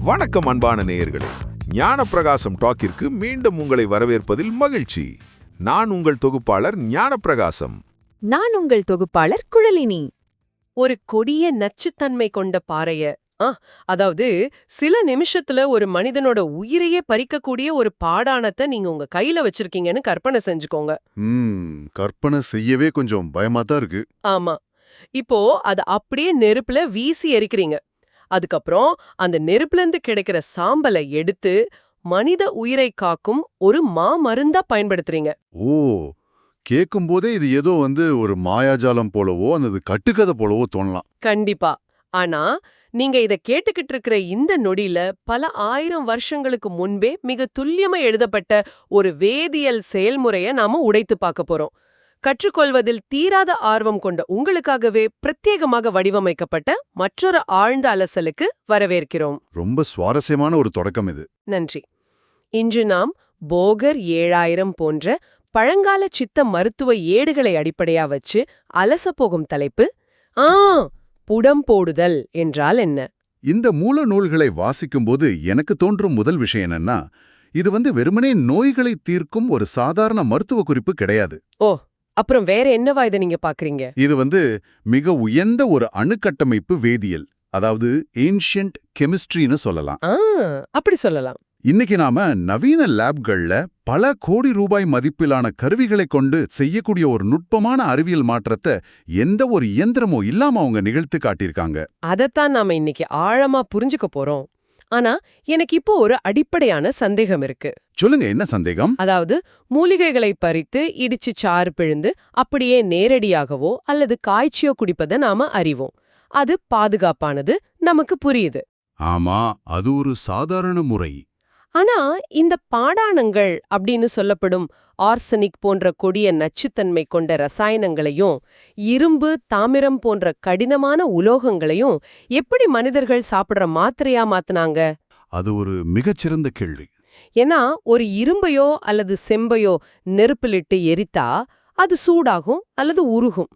வணக்கம் அன்பான நேயர்களே, ஞானப்பிரகாசம் டாக்கிற்கு மீண்டும் உங்களை வரவேற்பதில் மகிழ்ச்சி. நான் உங்கள் தொகுப்பாளர் ஞானப்பிரகாசம். நான் உங்கள் தொகுப்பாளர் குழலினி. ஒரு கொடிய நச்சுத்தன்மை கொண்ட பாறைய அதாவது சில நிமிஷத்துல ஒரு மனிதனோட உயிரையே பறிக்கக்கூடிய ஒரு பாடானத்தை நீங்க உங்க கையில வச்சிருக்கீங்கன்னு கற்பனை செஞ்சுக்கோங்க. கற்பனை செய்யவே கொஞ்சம் பயமா தான் இருக்கு. ஆமா, இப்போ அத அப்படியே நெருப்புல வீசி எரிக்கிறீங்க. அதுக்கப்புறம் அந்த நெருப்புல இருந்து கிடைக்கிற சாம்பலை எடுத்து மனித உயிரை காக்கும் ஒரு மாமருந்தா பயன்படுத்துறீங்க. ஓ, கேட்கும் போதே இது ஏதோ ஒரு மாயாஜாலம் போலவோ அல்லது கட்டுக்கதை போலவோ தோணலாம். கண்டிப்பா. ஆனா நீங்க இத கேட்டுக்கிட்டு இருக்கிற இந்த நொடியில பல 1000 வருஷங்களுக்கு முன்பே மிக துல்லியமா எழுதப்பட்ட ஒரு வேதியியல் செயல்முறைய நாம உடைத்து பார்க்க போறோம். கற்றுக்கொள்வதில் தீராத ஆர்வம் கொண்ட உங்களுக்காகவே பிரத்யேகமாக வடிவமைக்கப்பட்ட மற்றொரு ஆழ்ந்த அலசலுக்கு வரவேற்கிறோம். ரொம்ப சுவாரஸ்யமான ஒரு தொடக்கம் இது. நன்றி. இன்று நாம் போகர் 7000 போன்ற பழங்கால சித்த மருத்துவ ஏடுகளை அடிப்படையா வச்சு அலச போகும் தலைப்பு புடம் போடுதல் என்றால் என்ன? இந்த மூல நூல்களை வாசிக்கும்போது எனக்கு தோன்றும் முதல் விஷயம் என்னன்னா, இது வெறுமனே நோய்களை தீர்க்கும் ஒரு சாதாரண மருத்துவ குறிப்பு கிடையாது. அப்புறம் வேற என்னவா இதை நீங்க பாக்குறீங்க? இது மிக உயர்ந்த ஒரு அணுக்கட்டமைப்பு வேதியியல், அதாவது ஏன்ஷியன்ட் கெமிஸ்ட்ரின்னு சொல்லலாம். அப்படி சொல்லலாம். இன்னைக்கு நாம நவீன லேப்கள்ல பல கோடி ரூபாய் மதிப்பிலான கருவிகளை கொண்டு செய்யக்கூடிய ஒரு நுட்பமான அறிவியல் மாற்றத்தை எந்த ஒரு இயந்திரமோ இல்லாம அவங்க நிகழ்த்து காட்டியிருக்காங்க. அதைத்தான் நாம இன்னைக்கு ஆழமா புரிஞ்சுக்க போறோம். ஆனா எனக்கு இப்போ ஒரு அடிப்படையான சந்தேகம் இருக்கு. சொல்லுங்க, என்ன சந்தேகம்? அதாவது மூலிகைகளை பறித்து இடிச்சு சாறு பிழிந்து அப்படியே நேரடியாகவோ அல்லது காய்ச்சியோ குடிப்பதை நாம அறிவோம். அது பாதுகாப்பானது, நமக்கு புரியுது. ஆமா, அது ஒரு சாதாரண முறை. ஆனா இந்த பாடாணங்கள் அப்படின்னு சொல்லப்படும் ஆர்சனிக் போன்ற கொடிய நச்சுத்தன்மை கொண்ட ரசாயனங்களையும் இரும்பு, தாமிரம் போன்ற கடினமான உலோகங்களையும் எப்படி மனிதர்கள் சாப்பிடுற மாத்திரையா மாத்துனாங்க? அது ஒரு மிகச்சிறந்த கேள்வி. ஏன்னா ஒரு இரும்பையோ அல்லது செம்பையோ நெருப்பிலிட்டு எரித்தா அது சூடாகும் அல்லது உருகும்.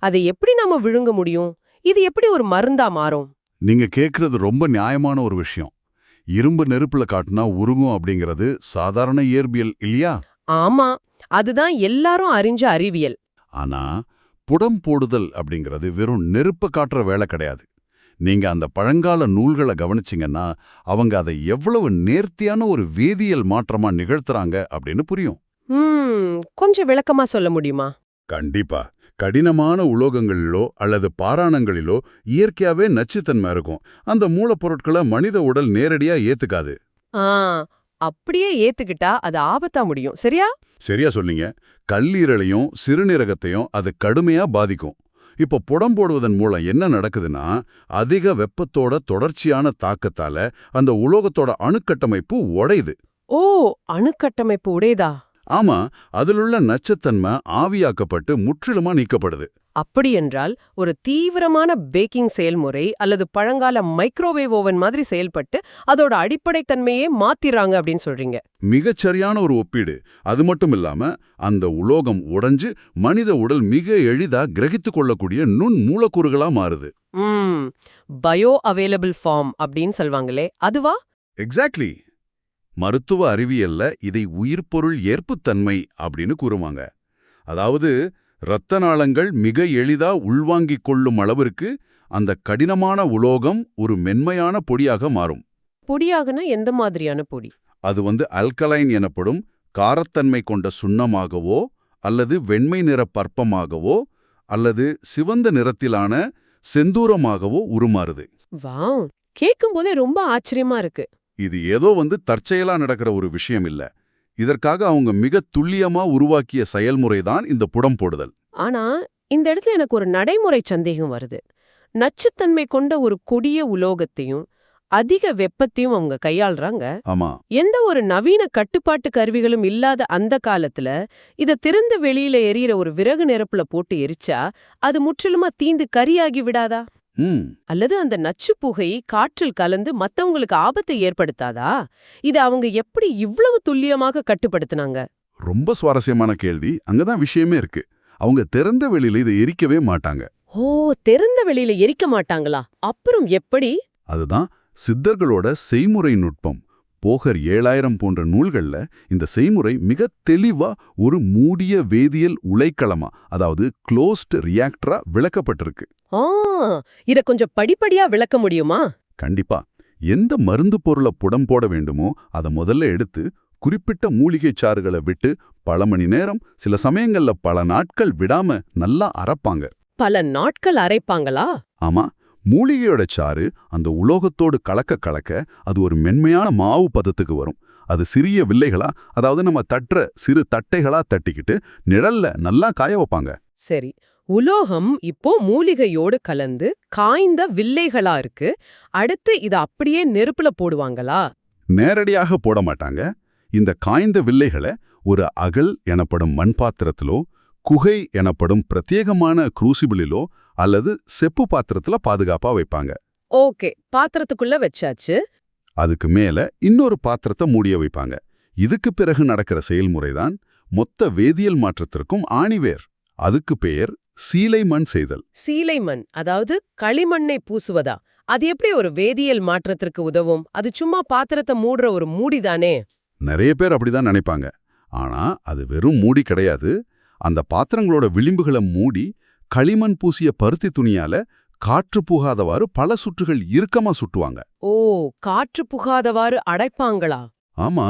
அதை எப்படி நாம விழுங்க முடியும்? இது எப்படி ஒரு மருந்தா மாறும்? நீங்க கேக்குறது ரொம்ப நியாயமான ஒரு விஷயம். இரும்பு நெருப்புல காட்டுனா உருகும் அப்படிங்கிறது சாதாரண இயற்பியல் இல்லையா? ஆமா, அதுதான் எல்லாரும் அறிஞ்ச அறிவியல். ஆனா புடம் போடுதல் அப்படிங்கிறது வெறும் நெருப்ப காட்டுற வேலை கிடையாது. நீங்க அந்த பழங்கால நூல்களை கவனிச்சிங்கன்னா அவங்க அதை எவ்வளவு நேர்த்தியான ஒரு வேதியியல் மாற்றமா நிகழ்த்துறாங்க அப்படின்னு புரியும். கொஞ்சம் விளக்கமா சொல்ல முடியுமா? கண்டிப்பா. கடினமான உலோகங்களிலோ அல்லது பாறாணங்களிலோ இயற்கையாவே நச்சுத்தன்மை இருக்கும். அந்த மூலப்பொருட்களை மனித உடல் நேரடியா ஏத்துக்காது. அப்படியே ஏத்துக்கிட்டா அது ஆபத்தா முடியும். சரியா சொன்னீங்க. கல்லீரலையும் சிறுநீரகத்தையும் அது கடுமையா பாதிக்கும். இப்போ புடம் போடுவதன் மூலம் என்ன நடக்குதுன்னா, அதிக வெப்பத்தோட தொடர்ச்சியான தாக்கத்தால அந்த உலோகத்தோட அணுக்கட்டமைப்பு உடையுது. அணுக்கட்டமைப்பு உடையதா? ஆமா, அதிலுள்ள நச்சுத்தன்மை ஆவியாக்கப்பட்டு முற்றிலுமா நீக்கப்படுது. அப்படி என்றால் ஒரு தீவிரமான பேக்கிங் செயல்முறை அல்லது பழங்கால மைக்ரோவேவ் ஓவன் மாதிரி செயல்பட்டு அதோட அடிப்படை தன்மையே மாத்திராங்க அப்படின்னு சொல்றீங்க. மிகச்சரியான ஒரு ஒப்பீடு. அது மட்டும் இல்லாம அந்த உலோகம் உடைஞ்சு மனித உடல் மிக எளிதா கிரகித்துக் கொள்ளக்கூடிய நுண் மூலக்கூறுகளா மாறுது. பயோ அவைலபிள் ஃபார்ம் அப்படின்னு சொல்வாங்களே, அதுவா? எக்ஸாக்ட்லி. மருத்துவ அறிவியல்ல இதை உயிர்பொருள் ஏற்புத்தன்மை அப்படின்னு கூறுவாங்க. அதாவது இரத்த நாளங்கள் மிக எளிதா உள்வாங்கிக் கொள்ளும் அளவிற்கு அந்த கடினமான உலோகம் ஒரு மென்மையான பொடியாக மாறும். பொடியாகனா எந்த மாதிரியான பொடி? அது அல்கலைன் எனப்படும் காரத்தன்மை கொண்ட சுண்ணமாகவோ அல்லது வெண்மை நிற பற்பமாகவோ அல்லது சிவந்த நிறத்திலான செந்தூரமாகவோ உருமாறுது. வாவ், கேட்கும் போதே ரொம்ப ஆச்சரியமா இருக்கு. இது ஏதோ தற்செயலா நடக்கிற ஒரு விஷயம் இல்ல. இதற்காக அவங்க மிக துல்லியமா உருவாக்கிய செயல்முறைதான் இந்த புடம் போடுதல். ஆனா இந்த இடத்துல எனக்கு ஒரு நடைமுறை சந்தேகம் வருது. நச்சுத்தன்மை கொண்ட ஒரு கொடிய உலோகத்தையும் அதிக வெப்பத்தையும் அவங்க கையாளுறாங்க. ஆமா, எந்த ஒரு நவீன கட்டுப்பாட்டு கருவிகளும் இல்லாத அந்த காலத்துல இத திறந்த வெளியில எரியிற ஒரு விறகு நெருப்புல போட்டு எரிச்சா அது முற்றிலுமா தீந்து கரியாகி விடாதா? அல்லது அந்த நச்சு புகை காற்றில் கலந்து மத்தவங்களுக்கு ஆபத்தை ஏற்படுத்தாதா? இத அவங்க எப்படி இவ்வளவு துல்லியமாக கட்டுப்படுத்தினாங்க? ரொம்ப சுவாரஸ்யமான கேள்வி. அங்கதான் விஷயமே இருக்கு. அவங்க திறந்த வெளியில இதை எரிக்கவே மாட்டாங்க. திறந்த வெளியில எரிக்க மாட்டாங்களா? அப்புறம் எப்படி? அதுதான் சித்தர்களோட செய்முறை நுட்பம் போகர் 7000 போன்ற நூல்கள்ல இந்த செய்முறை மிக தெளிவா ஒரு மூடிய வேதியியல் உலைக்களமா, அதாவது க்ளோஸ்ட் ரியாக்டரா விளக்கப்பட்டிருக்கு. ஆ, இத கொஞ்சம் படிப்படியா விளக்க முடியுமா? கண்டிப்பா. எந்த மருந்து பொருளை புடம் போட வேண்டுமோ அதை முதல்ல எடுத்து குறிப்பிட்ட மூலிகைச் சாறுகளை விட்டு பல மணி நேரம், சில சமயங்கள்ல பல நாட்கள் விடாம நல்லா அரைப்பாங்க. பல நாட்கள் அரைப்பாங்களா? ஆமா, மூலிகையோட சாறு அந்த உலோகத்தோடு கலக்க கலக்க அது ஒரு மென்மையான மாவு பதத்துக்கு வரும். அது சிறிய வில்லைகளா, அதாவது நம்ம தட்டுற சிறு தட்டைகளா தட்டிக்கிட்டு நிழல்ல நல்லா காய வைப்பாங்க. சரி, உலோகம் இப்போ மூலிகையோடு கலந்து காய்ந்த வில்லைகளா இருக்கு. அடுத்து இத அப்படியே நெருப்புல போடுவாங்களா? நேரடியாக போட மாட்டாங்க. இந்த காய்ந்த வில்லைகளை ஒரு அகல் எனப்படும் மண் பாத்திரத்திலோ, குகை எனப்படும் பிரத்யேகமான குரூசிபிளிலோ அல்லது செப்பு பாத்திரத்துல பாதுகாப்பா வைப்பாங்க. ஓகே, பாத்திரத்துக்குள்ள வச்சாச்சு. அதுக்கு மேல இன்னொரு பாத்திரத்தை மூடிய வைப்பாங்க. இதுக்கு பிறகு நடக்கிற செயல்முறைதான் மொத்த வேதியியல் மாற்றத்திற்கும் ஆணிவேர். அதுக்கு பெயர் சீலை மண் செய்தல். சீலை மண், அதாவது களிமண்ணை பூசுவதா? அது எப்படி ஒரு வேதியியல் மாற்றத்திற்கு உதவும்? அது சும்மா பாத்திரத்தை மூடுற ஒரு மூடிதானே? நிறைய பேர் அப்படிதான் நினைப்பாங்க. ஆனா அது வெறும் மூடி கிடையாது. அந்த பாத்திரங்களோட விளிம்புகளை மூடி களிமண் பூசிய பருத்தி துணியால காற்று புகாதவாறு பல சுற்றுகள் இறுக்கமா சுட்டுவாங்க. ஓ, காற்று புகாதவாறு அடைப்பாங்களா? ஆமா,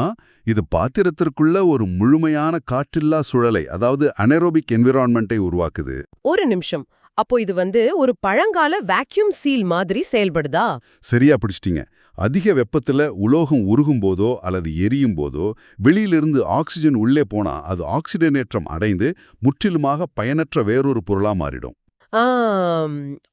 இது பாத்திரத்திற்குள்ள ஒரு முழுமையான காற்றில்லா சுழலை, அதாவது அனேரோபிக் என்விரான்மெண்ட்டை உருவாக்குது. ஒரு நிமிஷம், அப்போ இது ஒரு பழங்கால வேக்யூம் சீல் மாதிரி செயல்படுதா? சரியா பிடிச்சிட்டீங்க. அதிக வெப்பத்துல உலோகம் உருகும் போதோ அல்லது எரியும் போதோ வெளியிலிருந்து ஆக்சிஜன் உள்ளே போனா அது ஆக்சிடனேற்றம் அடைந்து முற்றிலுமாக பயனற்ற வேறொரு பொருளா மாறிடும்.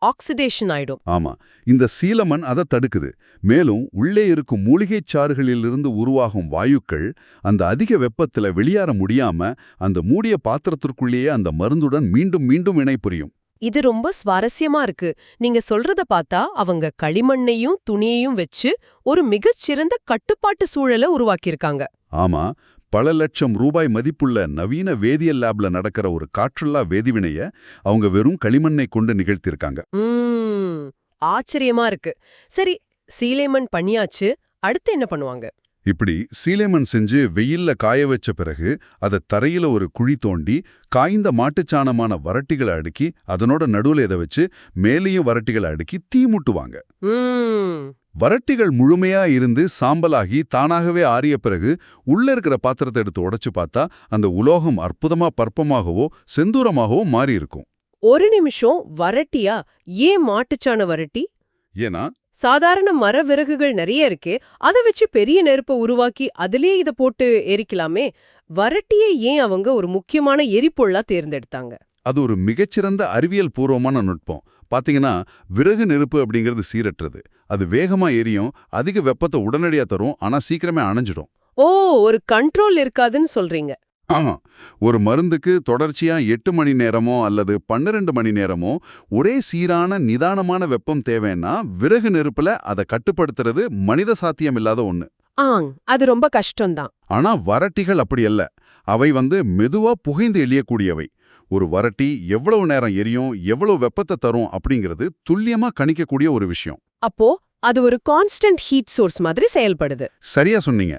ஆக்சிடேஷன் ஆயிடும். ஆமா, இந்த சீலமண் அதை தடுக்குது. மேலும் உள்ளே இருக்கும் மூலிகைச் சாறுகளிலிருந்து உருவாகும் வாயுக்கள் அந்த அதிக வெப்பத்துல வெளியேற முடியாம அந்த மூடிய பாத்திரத்திற்குள்ளேயே அந்த மருந்துடன் மீண்டும் மீண்டும் இணைபுரியும். இது ரொம்ப சுவாரஸ்யமா இருக்கு. நீங்க சொல்றத பார்த்தா அவங்க களிமண்ணையும் துணியையும் வச்சு ஒரு மிகச்சிறந்த கட்டுப்பாட்டு சூழலை உருவாக்கியிருக்காங்க. ஆமா, பல லட்சம் ரூபாய் மதிப்புள்ள நவீன வேதியியல் லேப்ல நடக்கிற ஒரு காற்றுல்லா வேதிவினைய அவங்க வெறும் களிமண்ணை கொண்டு நிகழ்த்தியிருக்காங்க. ஆச்சரியமா இருக்கு. சரி, சீலைமண் பண்ணியாச்சு, அடுத்து என்ன பண்ணுவாங்க? இப்படி சீலைமண் செஞ்சு வெயில்ல காய வச்ச பிறகு அதை தரையில ஒரு குழி தோண்டி காய்ந்த மாட்டுச்சாணமான வரட்டிகளை அடுக்கி அதனோட நடுவுல இதை வச்சு மேலேயும் வரட்டிகளை அடுக்கி தீ மூட்டுவாங்க. வரட்டிகள் முழுமையா இருந்து சாம்பலாகி தானாகவே ஆறிய பிறகு உள்ள இருக்கிற பாத்திரத்தை எடுத்து உடைச்சு பார்த்தா அந்த உலோகம் அற்புதமா பற்பமாகவோ செந்தூரமாகவோ மாறி இருக்கும். ஒரு நிமிஷம், வரட்டியா? ஏன் மாட்டுச்சாண வரட்டி? ஏன்னா சாதாரண மர விறகுகள் நிறைய இருக்கே, அதை வச்சு பெரிய நெருப்பை உருவாக்கி அதிலே இதை போட்டு எரிக்கலாமே. வரட்டியை ஏன் அவங்க ஒரு முக்கியமான எரிபொருளா தேர்ந்தெடுத்தாங்க? அது ஒரு மிகச்சிறந்த அறிவியல் பூர்வமான நுட்பம். பாத்தீங்கன்னா, விறகு நெருப்பு அப்படிங்கிறது சீரற்றது. அது வேகமா எரியும், அதிக வெப்பத்தை உடனடியா தரும், ஆனா சீக்கிரமே அணைஞ்சிடும். ஓ, ஒரு கண்ட்ரோல் இருக்காதுன்னு சொல்றீங்க. ஆமா, ஒரு மருந்துக்கு தொடர்ச்சியா 8 மணி நேரமோ அல்லது 12 மணி நேரமோ ஒரே சீரான நிதானமான வெப்பம் தேவைன்னா விறகு நெருப்புல அதை கட்டுப்படுத்துறது மனித சாத்தியம் இல்லாத ஒண்ணு. அது ரொம்ப கஷ்டம்தான். ஆனா வரட்டிகள் அப்படி அல்ல. அவை மெதுவா புகைந்து எழியக்கூடியவை. ஒரு வரட்டி எவ்வளவு நேரம் எரியும், எவ்வளவு வெப்பத்தை தரும் அப்படிங்கிறது துல்லியமா கணிக்கக்கூடிய ஒரு விஷயம். அப்போ அது ஒரு கான்ஸ்டன்ட் ஹீட் சோர்ஸ் மாதிரி செயல்படுது. சரியா சொன்னீங்க.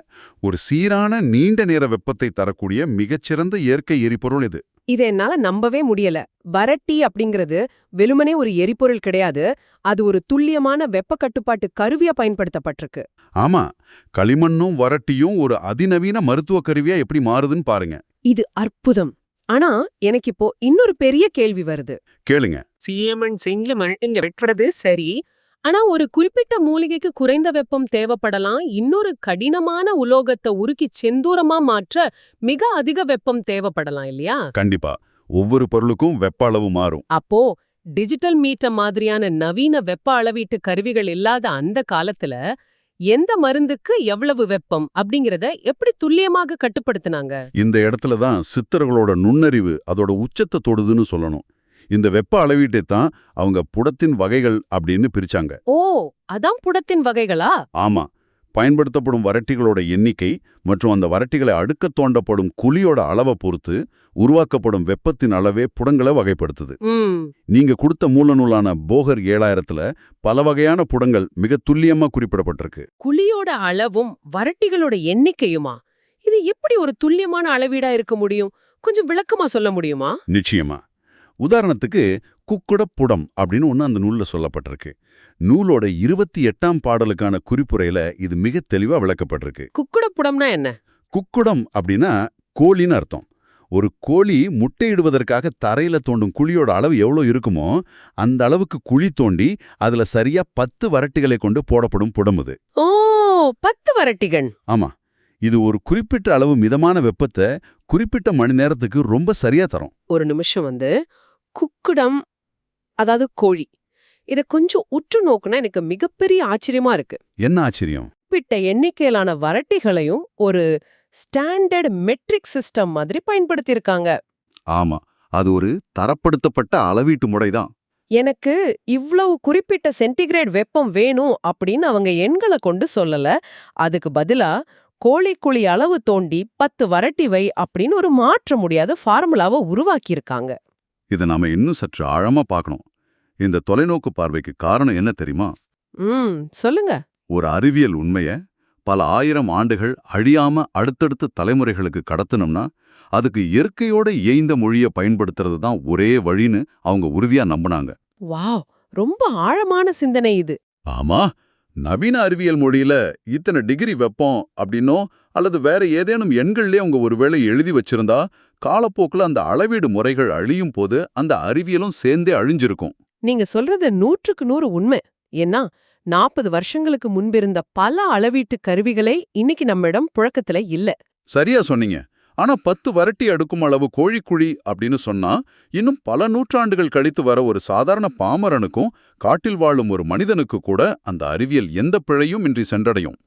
ஒரு சீரான நீண்ட நேர வெப்பத்தை தரக்கூடிய மிகச்சிறந்த இயற்கை எரிபொருள் இது. இதை என்னால நம்பவே முடியல. வரட்டி அப்படிங்கிறது வெறுமனே ஒரு எரிபொருள் கிடையாது, அது ஒரு துல்லியமான வெப்ப கட்டுப்பாட்டு கருவியா பயன்படுத்தப்பட்டிருக்கு. ஆமா, களிமண்ணும் வரட்டியும் ஒரு அதிநவீன மருத்துவ கருவியா எப்படி மாறுதுன்னு பாருங்க. இது அற்புதம். ஆனா எனக்கு இப்போ இன்னொரு பெரிய கேள்வி வருது. கேளுங்க. சீமண் செங்கல் இங்க வெட்டுறது சரி, ஆனா ஒரு குறிப்பிட்ட மூலிகைக்கு குறைந்த வெப்பம் தேவைப்படலாம். இன்னொரு கடினமான உலோகத்தை உருக்கி செந்தூரமா மாற்ற மிக அதிக வெப்பம் தேவைப்படலாம் இல்லையா? கண்டிப்பா, ஒவ்வொரு பொருளுக்கும் வெப்ப அளவு மாறும். அப்போ டிஜிட்டல் மீட்டர் மாதிரியான நவீன வெப்ப அளவீட்டு கருவிகள் இல்லாத அந்த காலத்துல எந்த மருந்துக்கு எவ்வளவு வெப்பம் அப்படிங்கறத எப்படி துல்லியமாக கட்டுப்படுத்தினாங்க? இந்த இடத்துல தான் சித்தர்களோட நுண்ணறிவு அதோட உச்சத்தை தொடுதுன்னு சொல்லணும். இந்த வெப்ப அளவீட்டை தான் அவங்க புடத்தின் வகைகள் அப்படின்னு பிரிச்சாங்க. ஓ, அதான் புடத்தின் வகைகளா? ஆமா, பயன்படுத்தப்படும் வரட்டிகளோட எண்ணிக்கை மற்றும் அந்த வரட்டிகளை அடுக்க தோண்டப்படும் குழியோட அளவை பொறுத்து உருவாக்கப்படும் வெப்பத்தின் அளவே புடங்களை வகைப்படுத்துது. நீங்க கொடுத்த மூலநூலான போகர் 7000ல பல வகையான புடங்கள் மிக துல்லியமா குறிப்பிடப்பட்டிருக்கு. குழியோட அளவும் வரட்டிகளோட எண்ணிக்கையுமா? இது எப்படி ஒரு துல்லியமான அளவீடா இருக்க முடியும்? கொஞ்சம் விளக்கமா சொல்ல முடியுமா? நிச்சயமா. உதாரணத்துக்கு குக்குடப் புடம் அப்படின்னு ஒன்று அந்த நூல்ல சொல்லப்பட்டிருக்கு. நூலோட 28ஆம் பாடலுக்கான குறிப்புரையில இது மிக தெளிவா விளக்கப்பட்டிருக்கு. குக்குடப்புடம்னா என்ன? குக்குடம் அப்படின்னா கோழின்னு அர்த்தம். ஒரு கோழி முட்டையிடுவதற்காக தரையில தோண்டும் குழியோட அளவு எவ்வளோ இருக்குமோ அந்த அளவுக்கு குழி தோண்டி அதுல சரியா 10 வரட்டிகளை கொண்டு போடப்படும் புடம் இது. ஓ, 10 வரட்டிகள். ஆமா, இது ஒரு குறிப்பிட்ட அளவு மிதமான வெப்பத்தை குறிப்பிட்ட மணி நேரத்துக்கு ரொம்ப சரியா தரும். ஒரு நிமிஷம் குக்குடம், அதாவது கோழி, இத கொஞ்சம் உற்று நோக்குனா எனக்கு மிகப்பெரிய ஆச்சரியமா இருக்கு. என்ன ஆச்சரியம்? குறிப்பிட்ட எண்ணிக்கையிலான வரட்டிகளையும் ஒரு ஸ்டாண்டர்ட் மெட்ரிக் சிஸ்டம் மாதிரி பயன்படுத்தியிருக்காங்க. ஆமா, அது ஒரு தரப்படுத்தப்பட்ட அளவீட்டு முறைதான். எனக்கு இவ்வளவு குறிப்பிட்ட சென்டிகிரேட் வெப்பம் வேணும் அப்படின்னு அவங்க எண்களை கொண்டு சொல்லல. அதுக்கு பதிலா கோழிக்குழி அளவு தோண்டி 10 வரட்டி வை அப்படின்னு ஒரு மாற்ற முடியாத ஃபார்முலாவை உருவாக்கியிருக்காங்க. இதை நாம இன்னும் சற்று ஆழமா பார்க்கணும். இந்த தொலைநோக்கு பார்வைக்கு காரணம் என்ன தெரியுமா? சொல்லுங்க. ஒரு அறிவியல் உண்மைய பல 1000 ஆண்டுகள் அழியாம அடுத்தடுத்த தலைமுறைகளுக்கு கடத்தணும்னா அதுக்கு இயற்கையோட இயைந்த மொழியை பயன்படுத்துறது தான் ஒரே வழின்னு அவங்க உறுதியா நம்பினாங்க. வாவ், ரொம்ப ஆழமான சிந்தனை இது. ஆமா, நவீன அறிவியல் மொழியில இத்தனை டிகிரி வெப்பம் அப்படின்னோ அல்லது வேற ஏதேனும் எண்கள்லயே அவங்க ஒருவேளை எழுதி வச்சிருந்தா காலப்போக்குல அந்த அளவீடு முறைகள் அழியும் போது அந்த அறிவியலும் சேர்ந்தே அழிஞ்சிருக்கும். நீங்க சொல்றது 100க்கு 100 உண்மை. ஏன்னா 40 வருஷங்களுக்கு முன்பிருந்த பல அளவீட்டு கருவிகளே இன்னைக்கு நம்மிடம் புழக்கத்துல இல்ல. சரியா சொன்னீங்க. ஆனா 10 வரட்டி அடுக்கும் அளவு கோழிக்குழி அப்படின்னு சொன்னா இன்னும் பல நூற்றாண்டுகள் கழித்து வர ஒரு சாதாரண பாமரனுக்கும் காட்டில் வாழும் ஒரு மனிதனுக்கு கூட அந்த அறிவியல் எந்த பிழையும் இன்றி சென்றடையும்.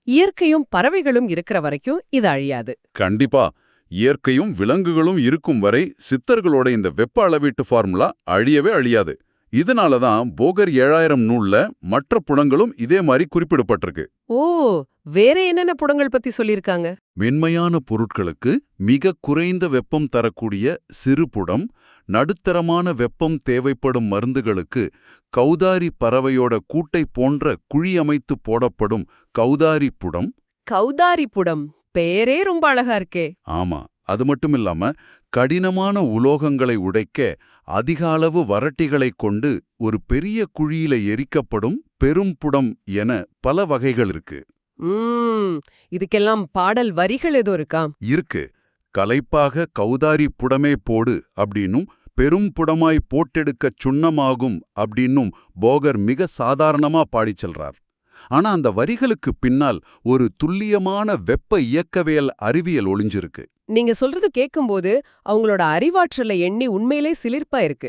இயற்கையும் பறவைகளும் இருக்கிற வரைக்கும் இது அழியாது. கண்டிப்பா. இயற்கையும் விலங்குகளும் இருக்கும் வரை சித்தர்களோட இந்த வெப்ப அளவீட்டு ஃபார்முலா அழியவே அழியாது. இதனாலதான் போகர் 7000 நூல்ல மற்ற புடங்களும் இதே மாதிரி குறிப்பிடப்பட்டிருக்கு. ஓ, வேற என்னென்ன புடங்கள் பத்தி சொல்லிருக்காங்க? மென்மையான பொருட்களுக்கு மிக குறைந்த வெப்பம் தரக்கூடிய சிறு புடம், நடுத்தரமான வெப்பம் தேவைப்படும் மருந்துகளுக்கு கௌதாரி பறவையோட கூட்டை போன்ற குழி அமைத்து போடப்படும் கௌதாரி புடம். கௌதாரி புடம் பேரே ரொம்ப அழகா இருக்கே. ஆமா, அது மட்டுமில்லாம கடினமான உலோகங்களை உடைக்க அதிக அளவு வரட்டிகளை கொண்டு ஒரு பெரிய குழியில எரிக்கப்படும் பெரும் புடம் என பல வகைகள் இருக்கு. இதுக்கெல்லாம் பாடல் வரிகள் ஏதோ இருக்கா? இருக்கு. கலைப்பாக கௌதாரி புடமே போடு அப்படின்னும் பெரும் புடமாய் போட்டெடுக்கச் சுண்ணமாகும் அப்படின்னும் போகர் மிக சாதாரணமா பாடிச் செல்றார். ஆனா அந்த வரிகளுக்கு பின்னால் ஒரு துல்லியமான வெப்ப இயக்கவியல் அறிவியல் ஒளிஞ்சிருக்கு. நீங்க சொல்றது கேட்கும்போது அவங்களோட அறிவாற்றலை எண்ணி உண்மையிலே சிலிர்ப்பா இருக்கு.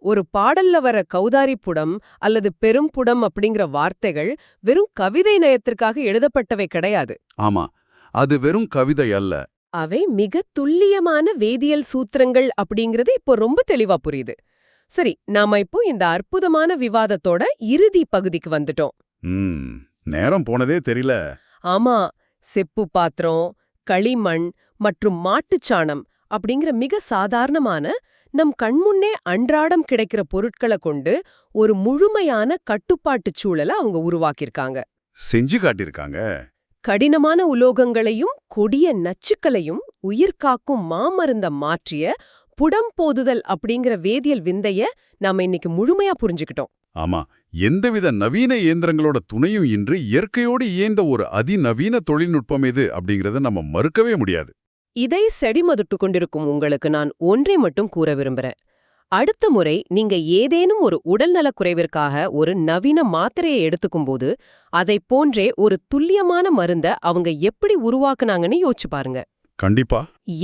ஒரு பாடல்ல வர கௌதாரி புடம் அல்லது பெரும் புடம் அப்படிங்கிற வார்த்தைகள் வெறும் கவிதை நயத்திற்காக எழுதப்பட்டவை கிடையாது. ஆமா, அது வெறும் கவிதை அல்ல. அவை மிக துல்லியமான வேதியியல் சூத்திரங்கள் அப்படிங்கிறது இப்போ ரொம்ப தெளிவா புரியுது. சரி, நாம இப்போ இந்த அற்புதமான விவாதத்தோட இறுதி பகுதிக்கு வந்துட்டோம். நேரம் போனதே தெரியல. ஆமா, செப்பு பாத்திரம், களிமண் மற்றும் மாட்டுச்சாணம் அப்படிங்கிற மிக சாதாரணமான நம் கண்முன்னே அன்றாடம் கிடைக்கிற பொருட்களை கொண்டு ஒரு முழுமையான கட்டுப்பாட்டுச் சூழலை அவங்க உருவாக்கியிருக்காங்க. செஞ்சு காட்டியிருக்காங்க. கடினமான உலோகங்களையும் கொடிய நச்சுக்களையும் உயிர்காக்கும் மாமருந்த மாற்றிய புடம் போதுதல் அப்படிங்கிற வேதியியல் விந்தைய நாம இன்னைக்கு முழுமையா புரிஞ்சுக்கிட்டோம். ஆமா, எந்தவித நவீன இயந்திரங்களோட துணையும் இன்றி இயற்கையோடு இயந்த ஒரு அதிநவீன தொழில்நுட்பம் இது அப்படிங்கறத நம்ம மறுக்கவே முடியாது. இதை செடிமதுட்டு கொண்டிருக்கும் உங்களுக்கு நான் ஒன்றை மட்டும் கூற விரும்புறேன். அடுத்த முறை நீங்க ஏதேனும் ஒரு உடல்நலக் குறைவிற்காக ஒரு நவீன மாத்திரையை எடுத்துக்கும்போது அதை போன்றே ஒரு துல்லியமான மருந்த அவங்க எப்படி உருவாக்குனாங்கன்னு யோசிச்சு பாருங்க. கண்டிப்பா.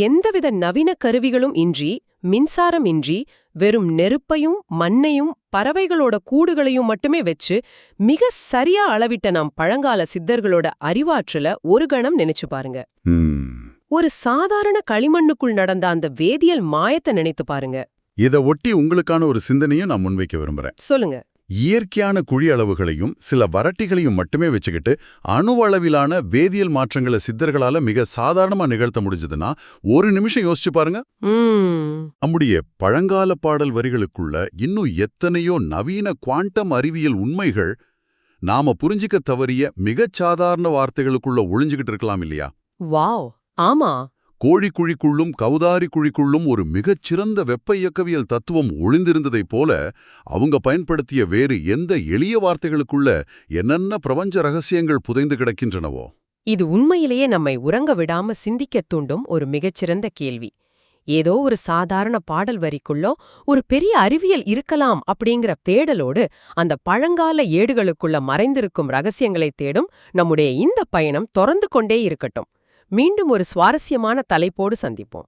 எந்தவித நவீன கருவிகளும் இன்றி, மின்சாரம் இன்றி, வெறும் நெருப்பையும் மண்ணையும் பறவைகளோட கூடுகளையும் மட்டுமே வச்சு மிக சரியா அளவிட்ட நாம் பழங்கால சித்தர்களோட அறிவாற்றல ஒரு கணம் நினைச்சு பாருங்க. ஒரு சாதாரண களிமண்ணுக்குள் நடந்த அந்த வேதியியல் மாயத்தை நினைத்து பாருங்க. இதை ஒட்டி உங்களுக்கான ஒரு சிந்தனையும் நான் முன்வைக்க விரும்புறேன். சொல்லுங்க. இயற்கையான குழி அளவுகளையும் சில வறட்டிகளையும் மட்டுமே வச்சுக்கிட்டு அணுவளவிலான வேதியியல் மாற்றங்களை சித்தர்களால மிக சாதாரணமா நிகழ்த்த முடிஞ்சதுன்னா ஒரு நிமிஷம் யோசிச்சு பாருங்க. நம்முடைய பழங்கால பாடல் வரிகளுக்குள்ள இன்னும் எத்தனையோ நவீன குவாண்டம் அறிவியல் உண்மைகள் நாம புரிஞ்சிக்க தவறிய மிகச் சாதாரண வார்த்தைகளுக்குள்ள ஒளிஞ்சுகிட்டு இருக்கலாம் இல்லையா? வாவ், ஆமா. கோழி குழிக்குள்ளும் கௌதாரி குழிக்குள்ளும் ஒரு மிகச்சிறந்த வெப்ப இயக்கவியல் தத்துவம் ஒளிந்திருந்ததைப் போல அவங்க பயன்படுத்திய வேறு எந்த எளிய வார்த்தைகளுக்குள்ள என்னென்ன பிரபஞ்ச ரகசியங்கள் புதைந்து கிடக்கின்றனவோ. இது உண்மையிலேயே நம்மை உறங்க விடாம சிந்திக்கத் தூண்டும் ஒரு மிகச்சிறந்த கேள்வி. ஏதோ ஒரு சாதாரண பாடல் வரிக்குள்ளோ ஒரு பெரிய அறிவியல் இருக்கலாம் அப்படிங்கிற தேடலோடு அந்த பழங்கால ஏடுகளுக்குள்ள மறைந்திருக்கும் ரகசியங்களை தேடும் நம்முடைய இந்த பயணம் தொடர்ந்து கொண்டே இருக்கட்டும். மீண்டும் ஒரு சுவாரஸ்யமான தலைப்போடு சந்திப்போம்.